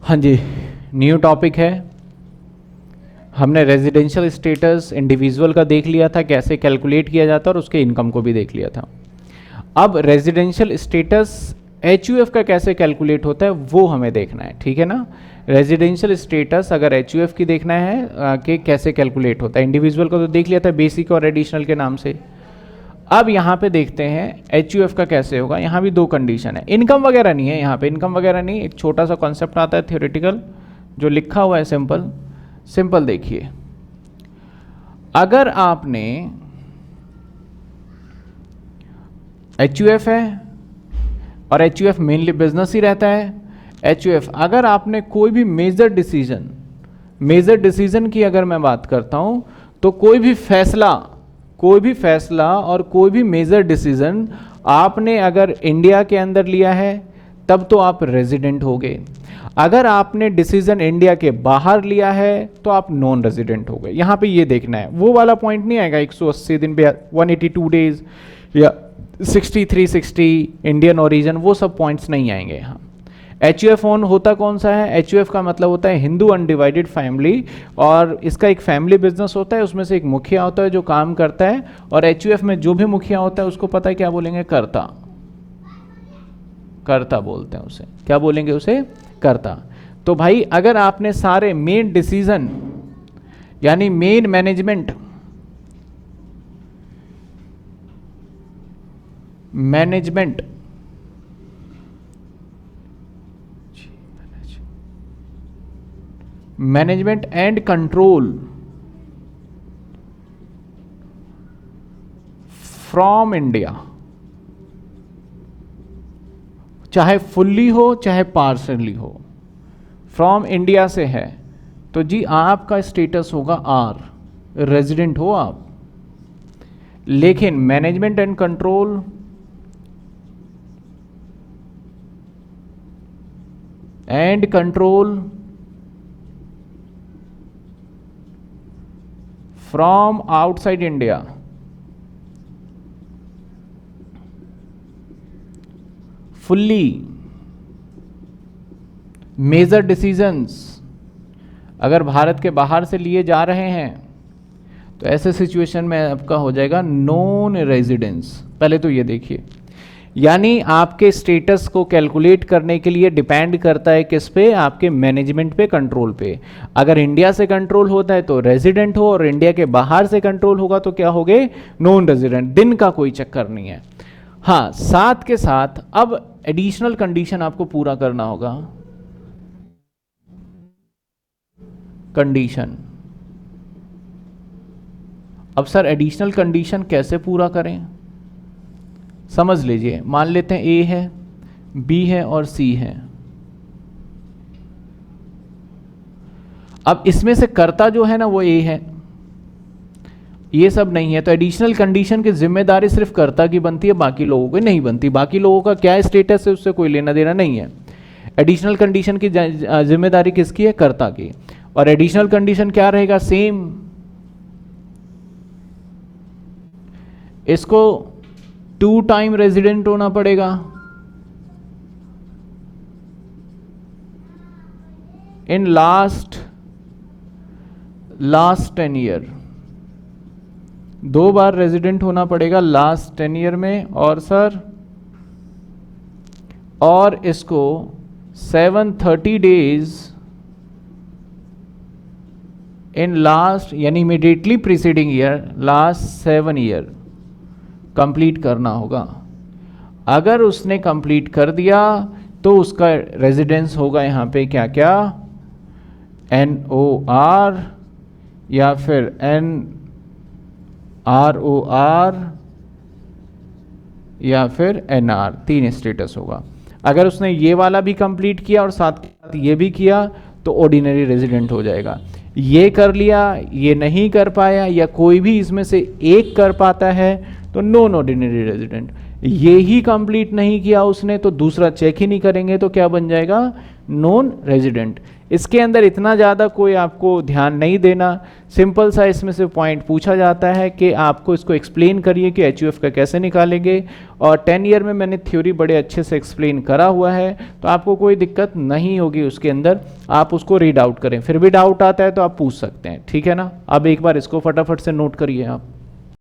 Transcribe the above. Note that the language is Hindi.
हाँ जी, न्यू टॉपिक है। हमने रेजिडेंशियल स्टेटस इंडिविजुअल का देख लिया था, कैसे कैलकुलेट किया जाता है, और उसके इनकम को भी देख लिया था। अब रेजिडेंशियल स्टेटस एचयूएफ का कैसे कैलकुलेट होता है वो हमें देखना है, ठीक है ना। रेजिडेंशियल स्टेटस अगर एचयूएफ की देखना है कि कैसे कैलकुलेट होता है। इंडिविजुअल का तो देख लिया था बेसिक और एडिशनल के नाम से। अब यहाँ पे देखते हैं एचयूएफ का कैसे होगा। यहाँ भी दो कंडीशन है, इनकम वगैरह नहीं है, यहाँ पे इनकम वगैरह नहीं, एक छोटा सा कॉन्सेप्ट आता है थ्योरेटिकल जो लिखा हुआ है सिंपल देखिए। अगर आपने एचयूएफ है और एचयूएफ मेनली बिजनेस ही रहता है। एचयूएफ अगर आपने कोई भी मेजर डिसीजन की अगर मैं बात करता हूं तो कोई भी फैसला और कोई भी मेजर डिसीजन आपने अगर इंडिया के अंदर लिया है तब तो आप रेजिडेंट हो गए। अगर आपने डिसीजन इंडिया के बाहर लिया है तो आप नॉन रेजिडेंट हो गए। यहां पे ये देखना है, वो वाला पॉइंट नहीं आएगा 180 दिन पे 182 डेज या 6360 इंडियन ओरिजिन, वो सब पॉइंट्स नहीं आएंगे यहाँ। एचयूएफ ऑन होता कौन सा है? एचयूएफ का मतलब होता है हिंदू अनडिवाइडेड फैमिली, और इसका एक फैमिली बिजनेस होता है, उसमें से एक मुखिया होता है जो काम करता है, और एचयूएफ में जो भी मुखिया होता है उसको पता है क्या बोलेंगे? कर्ता बोलते हैं उसे। क्या बोलेंगे उसे? कर्ता। तो भाई अगर आपने सारे मेन डिसीजन यानी main management and control from India, चाहे फुल्ली हो चाहे पार्शली हो, फ्रॉम इंडिया से है, तो जी आपका स्टेटस होगा आर, रेजिडेंट हो आप। लेकिन management and control from outside India, fully major decisions अगर भारत के बाहर से लिए जा रहे हैं तो ऐसे सिचुएशन में आपका हो जाएगा नॉन रेजिडेंस। पहले तो ये देखिए, यानी आपके स्टेटस को कैलकुलेट करने के लिए डिपेंड करता है किस पे? आपके मैनेजमेंट पे, कंट्रोल पे। अगर इंडिया से कंट्रोल होता है तो रेजिडेंट हो, और इंडिया के बाहर से कंट्रोल होगा तो क्या हो गए? Non resident. दिन का कोई चक्कर नहीं है। हाँ, साथ के साथ अब एडिशनल कंडीशन आपको पूरा करना होगा। कंडीशन, अब सर एडिशनल कंडीशन कैसे पूरा करें? समझ लीजिए, मान लेते हैं ए है, बी है और सी है। अब इसमें से कर्ता जो है ना वो ए है, ये सब नहीं है, तो एडिशनल कंडीशन की जिम्मेदारी सिर्फ कर्ता की बनती है, बाकी लोगों की नहीं बनती। बाकी लोगों का क्या स्टेटस है उससे कोई लेना देना नहीं है। एडिशनल कंडीशन की जिम्मेदारी किसकी है? कर्ता की। और एडिशनल कंडीशन क्या रहेगा? सेम। इसको 2 टाइम रेजिडेंट होना पड़ेगा in last 10 year. 2 bar resident होना पड़ेगा लास्ट 10 ईयर में। और सर, और इसको 730 डेज इन लास्ट यानी immediately preceding year, last 7 year complete करना होगा। अगर उसने कंप्लीट कर दिया तो उसका रेजिडेंस होगा यहाँ पे क्या क्या? NOR या फिर NROR या फिर NR, 3 स्टेटस होगा। अगर उसने ये वाला भी कंप्लीट किया और साथ ये भी किया तो ऑर्डिनरी रेजिडेंट हो जाएगा। ये कर लिया, ये नहीं कर पाया, या कोई भी इसमें से एक कर पाता है तो नॉन ऑर्डिनरी रेजिडेंट। ये ही कंप्लीट नहीं किया उसने तो दूसरा चेक ही नहीं करेंगे तो क्या बन जाएगा? Non resident. इसके अंदर इतना ज़्यादा कोई आपको ध्यान नहीं देना, सिंपल सा इसमें से पॉइंट पूछा जाता है कि आपको इसको एक्सप्लेन करिए कि एचयूएफ का कैसे निकालेंगे, और 10 ईयर में मैंने थ्योरी बड़े अच्छे से एक्सप्लेन करा हुआ है, तो आपको कोई दिक्कत नहीं होगी उसके अंदर, आप उसको रीड आउट करें। फिर भी डाउट आता है तो आप पूछ सकते हैं, ठीक है ना। अब एक बार इसको फटाफट से नोट करिए आप।